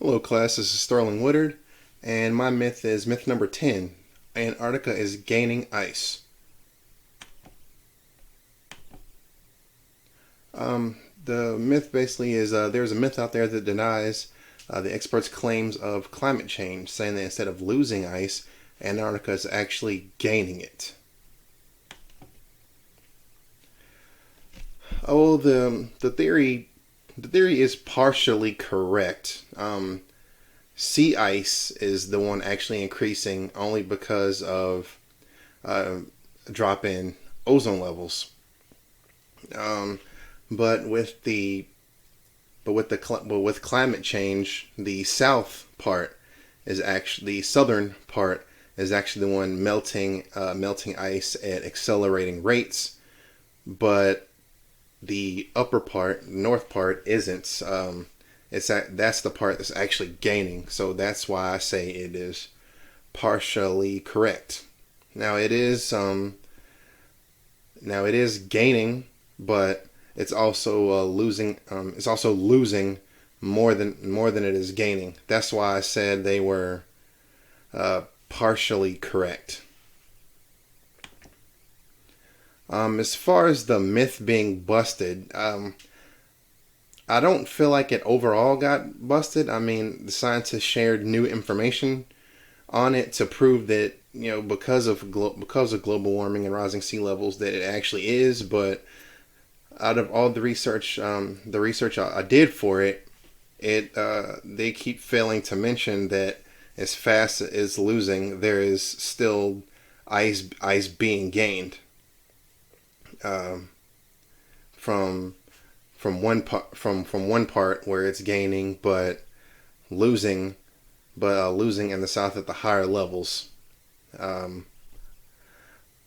Hello class, this is Sterling Woodard, and my myth is myth number 10. Antarctica is gaining ice. The myth basically is there's a myth out there that denies the experts' claims of climate change, saying that instead of losing ice, Antarctica is actually gaining it. Oh, the theory is partially correct. Sea ice is the one actually increasing only because of a drop in ozone levels. Um, but with the but with climate change, the southern part is actually the one melting ice at accelerating rates, but the upper part, north part, isn't. That's the part that's actually gaining. So that's why I say it is partially correct. Now it is gaining, but it's also losing. It's also losing more than it is gaining. That's why I said they were partially correct. As far as the myth being busted, I don't feel like it overall got busted. I mean, the scientists shared new information on it to prove that because of global warming and rising sea levels that it actually is. But out of all the research I did for it, they keep failing to mention that as fast as losing, there is still ice being gained um, from one part where it's gaining, but losing losing in the south at the higher levels. Um,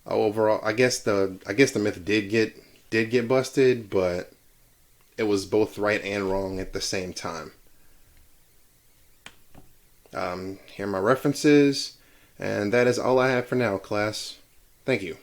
Overall, I guess the myth did get busted, but it was both right and wrong at the same time. Here are my references, and that is all I have for now, class. Thank you.